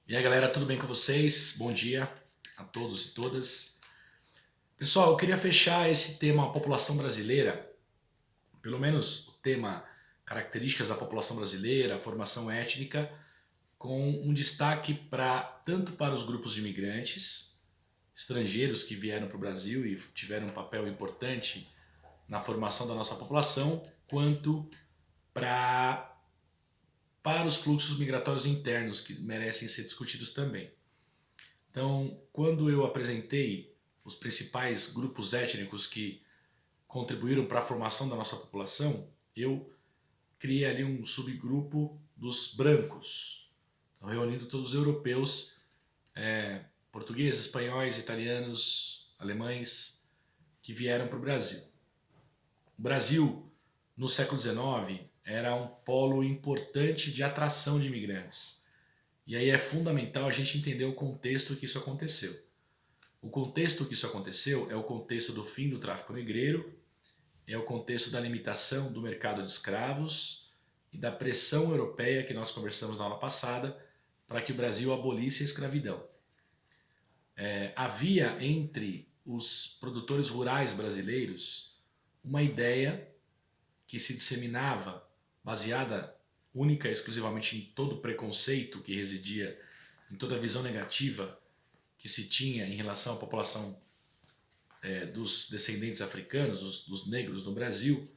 E aí galera, tudo bem com vocês? Bom dia a todos e todas. Pessoal, eu queria fechar esse tema população brasileira, pelo menos o tema características da população brasileira, formação étnica, com um destaque tanto para os grupos de imigrantes, estrangeiros que vieram para o Brasil e tiveram um papel importante na formação da nossa população, quanto para para os fluxos migratórios internos que merecem ser discutidos também. Então, quando eu apresentei os principais grupos étnicos que contribuíram para a formação da nossa população, eu criei ali um subgrupo dos brancos, então, reunindo todos os europeus, portugueses, espanhóis, italianos, alemães, que vieram para o Brasil. O Brasil, no século XIX, era um polo importante de atração de imigrantes. E aí é fundamental a gente entender o contexto que isso aconteceu. O contexto que isso aconteceu é o contexto do fim do tráfico negreiro, é o contexto da limitação do mercado de escravos e da pressão europeia que nós conversamos na aula passada para que o Brasil abolisse a escravidão. Havia entre os produtores rurais brasileiros uma ideia que se disseminava, baseada única e exclusivamente em todo o preconceito que residia, em toda a visão negativa que se tinha em relação à população dos descendentes africanos, dos negros no Brasil,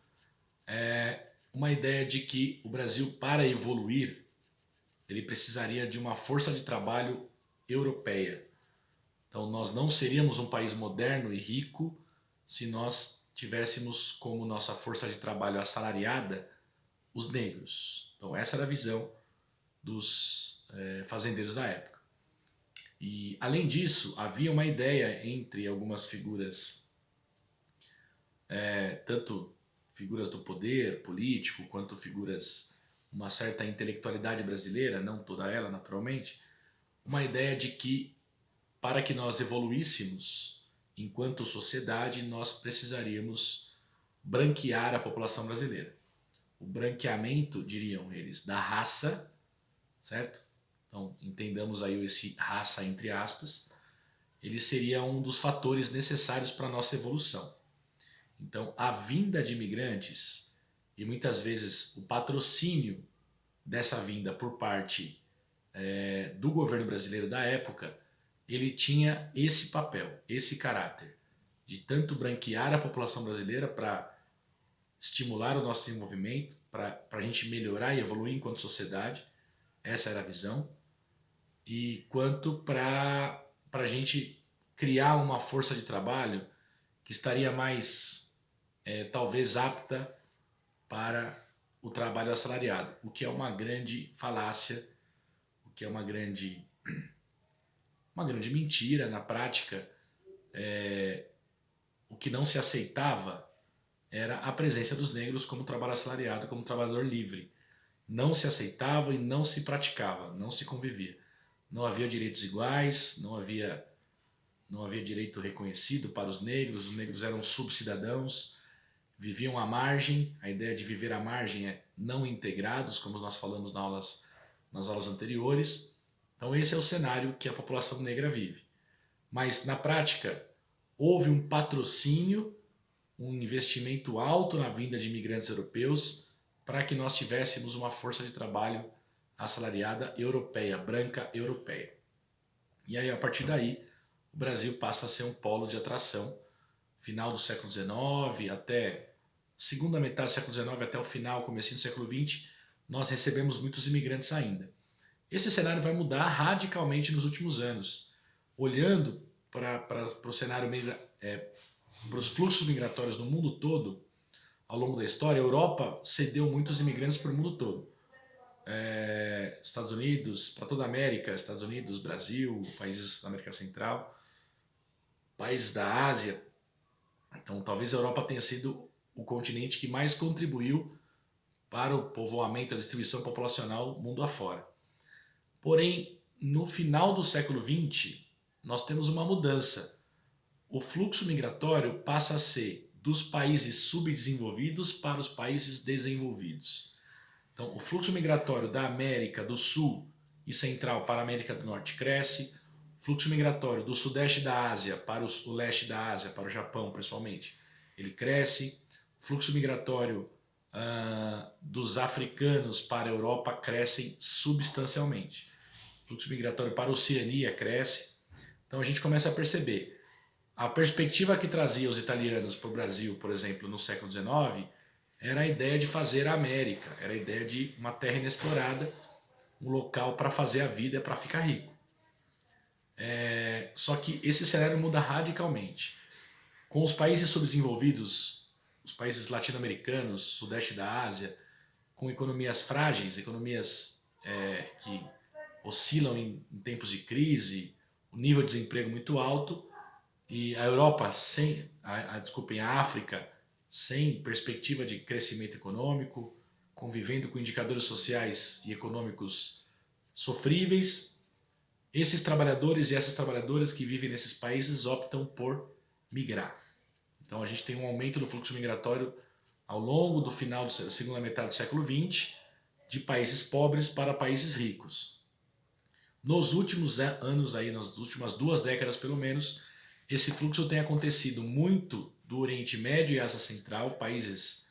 uma ideia de que o Brasil, para evoluir, ele precisaria de uma força de trabalho europeia. Então, nós não seríamos um país moderno e rico se nós tivéssemos como nossa força de trabalho assalariada os negros. Então, essa era a visão dos fazendeiros da época. E, além disso, havia uma ideia entre algumas figuras, tanto figuras do poder político, quanto figuras, uma certa intelectualidade brasileira, não toda ela naturalmente, uma ideia de que para que nós evoluíssemos enquanto sociedade, nós precisaríamos branquear a população brasileira. O branqueamento, diriam eles, da raça, certo? Então, entendamos aí esse raça entre aspas, ele seria um dos fatores necessários para a nossa evolução. Então, a vinda de imigrantes e muitas vezes o patrocínio dessa vinda por parte do governo brasileiro da época, ele tinha esse papel, esse caráter, de tanto branquear a população brasileira para estimular o nosso desenvolvimento, para a gente melhorar e evoluir enquanto sociedade, essa era a visão, e quanto para a gente criar uma força de trabalho que estaria mais, talvez, apta para o trabalho assalariado, o que é uma grande falácia, o que é uma grande mentira na prática. O que não se aceitava era a presença dos negros como trabalho assalariado, como trabalhador livre. Não se aceitava e não se praticava, não se convivia. Não havia direitos iguais, não havia direito reconhecido para os negros eram subcidadãos, viviam à margem. A ideia de viver à margem é não integrados, como nós falamos nas aulas anteriores. Então esse é o cenário que a população negra vive. Mas na prática houve um patrocínio, um investimento alto na vinda de imigrantes europeus para que nós tivéssemos uma força de trabalho assalariada europeia, branca europeia. E aí, a partir daí, o Brasil passa a ser um polo de atração. Final do século XIX até segunda metade do século XIX até o final, comecinho do século XX, nós recebemos muitos imigrantes ainda. Esse cenário vai mudar radicalmente nos últimos anos. Olhando para o cenário, para os fluxos migratórios no mundo todo, ao longo da história, a Europa cedeu muitos imigrantes para o mundo todo. Estados Unidos, para toda a América, Estados Unidos, Brasil, países da América Central, países da Ásia. Então, talvez a Europa tenha sido o continente que mais contribuiu para o povoamento, a distribuição populacional mundo afora. Porém, no final do século XX, nós temos uma mudança. O fluxo migratório passa a ser dos países subdesenvolvidos para os países desenvolvidos. Então, o fluxo migratório da América do Sul e central para a América do Norte cresce. O fluxo migratório do sudeste da Ásia para o leste da Ásia, para o Japão principalmente, ele cresce. O fluxo migratório dos africanos para a Europa crescem substancialmente. O fluxo migratório para a Oceania cresce. Então a gente começa a perceber a perspectiva que trazia os italianos para o Brasil, por exemplo, no século XIX, era a ideia de fazer a América, era a ideia de uma terra inexplorada, um local para fazer a vida, para ficar rico. Só que esse cenário muda radicalmente. Com os países subdesenvolvidos, os países latino-americanos, sudeste da Ásia, com economias frágeis, economias que oscilam em tempos de crise, o nível de desemprego muito alto, e a Europa a África sem perspectiva de crescimento econômico, convivendo com indicadores sociais e econômicos sofríveis, esses trabalhadores e essas trabalhadoras que vivem nesses países optam por migrar. Então a gente tem um aumento do fluxo migratório ao longo do final da segunda metade do século XX, de países pobres para países ricos. Nos últimos anos, nas últimas 2 décadas pelo menos, esse fluxo tem acontecido muito do Oriente Médio e Ásia Central, países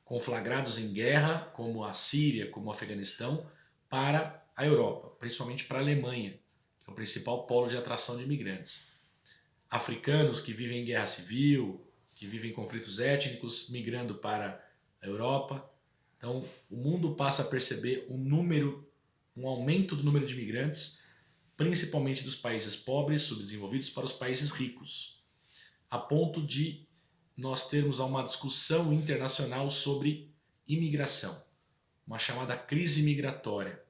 conflagrados em guerra, como a Síria, como o Afeganistão, para a Europa, principalmente para a Alemanha, que é o principal polo de atração de imigrantes. Africanos que vivem em guerra civil, que vivem em conflitos étnicos, migrando para a Europa. Então, o mundo passa a perceber um aumento do número de imigrantes, principalmente dos países pobres, subdesenvolvidos, para os países ricos, a ponto de nós termos uma discussão internacional sobre imigração, uma chamada crise migratória,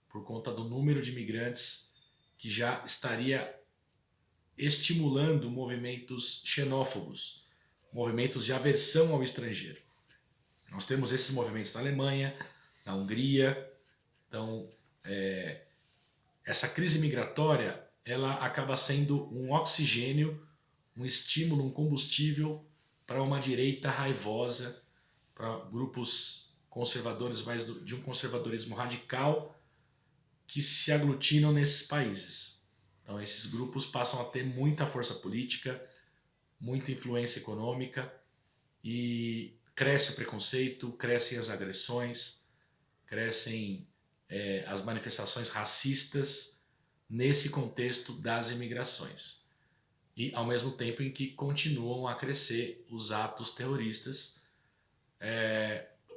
por conta do número de imigrantes que já estaria estimulando movimentos xenófobos, movimentos de aversão ao estrangeiro. Nós temos esses movimentos na Alemanha, na Hungria. Então, essa crise migratória, ela acaba sendo um oxigênio, um estímulo, um combustível para uma direita raivosa, para grupos conservadores, mais de um conservadorismo radical, que se aglutinam nesses países. Então esses grupos passam a ter muita força política, muita influência econômica, e cresce o preconceito, crescem as agressões, crescem as manifestações racistas nesse contexto das imigrações. E ao mesmo tempo em que continuam a crescer os atos terroristas,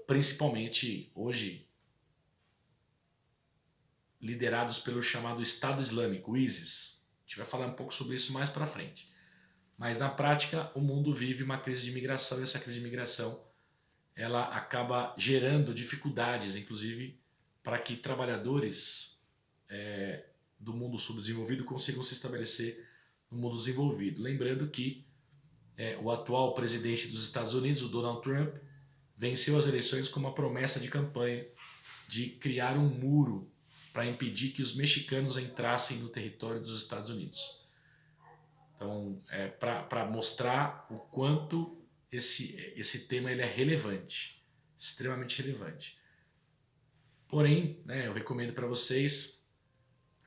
principalmente hoje liderados pelo chamado Estado Islâmico, o ISIS. A gente vai falar um pouco sobre isso mais para frente. Mas na prática o mundo vive uma crise de imigração, e essa crise de imigração ela acaba gerando dificuldades, inclusive, para que trabalhadores do mundo subdesenvolvido consigam se estabelecer no mundo desenvolvido. Lembrando que o atual presidente dos Estados Unidos, o Donald Trump, venceu as eleições com uma promessa de campanha de criar um muro para impedir que os mexicanos entrassem no território dos Estados Unidos. Então, para mostrar o quanto esse tema ele é relevante, extremamente relevante. Porém, eu recomendo para vocês,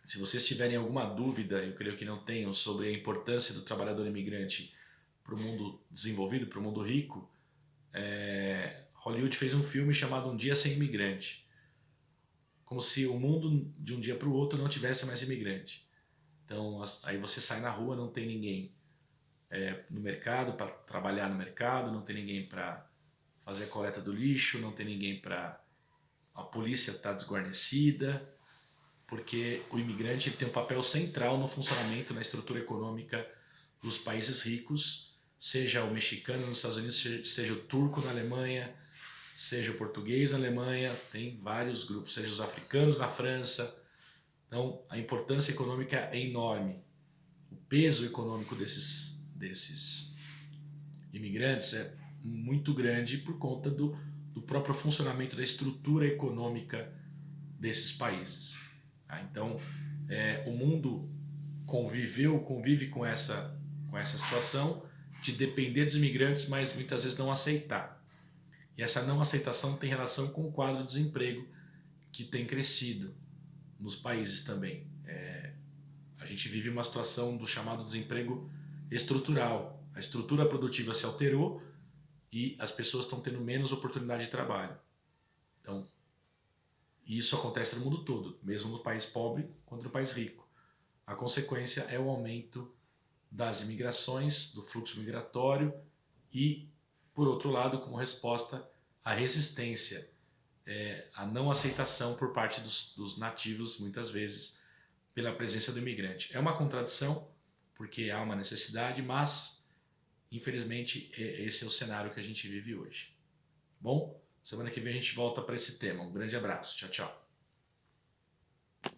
se vocês tiverem alguma dúvida, eu creio que não tenham, sobre a importância do trabalhador imigrante para o mundo desenvolvido, para o mundo rico, Hollywood fez um filme chamado Um Dia Sem Imigrante, como se o mundo de um dia para o outro não tivesse mais imigrante. Então aí você sai na rua, não tem ninguém no mercado para trabalhar no mercado, não tem ninguém para fazer a coleta do lixo, não tem ninguém para... A polícia está desguarnecida, porque o imigrante ele tem um papel central no funcionamento, na estrutura econômica dos países ricos, seja o mexicano nos Estados Unidos, seja o turco na Alemanha, seja o português na Alemanha, tem vários grupos, seja os africanos na França. Então a importância econômica é enorme. O peso econômico desses imigrantes é muito grande por conta do próprio funcionamento da estrutura econômica desses países. Então o mundo convive com essa situação de depender dos imigrantes, mas muitas vezes não aceitar. E essa não aceitação tem relação com o quadro de desemprego que tem crescido. nos países também. A gente vive uma situação do chamado desemprego estrutural. A estrutura produtiva se alterou e as pessoas estão tendo menos oportunidade de trabalho. Então, isso acontece no mundo todo, mesmo no país pobre quanto no país rico. A consequência é o aumento das imigrações, do fluxo migratório e, por outro lado, como resposta, a resistência, a não aceitação por parte dos nativos, muitas vezes, pela presença do imigrante. É uma contradição, porque há uma necessidade, mas, infelizmente, esse é o cenário que a gente vive hoje. Bom, semana que vem a gente volta para esse tema. Um grande abraço. Tchau, tchau.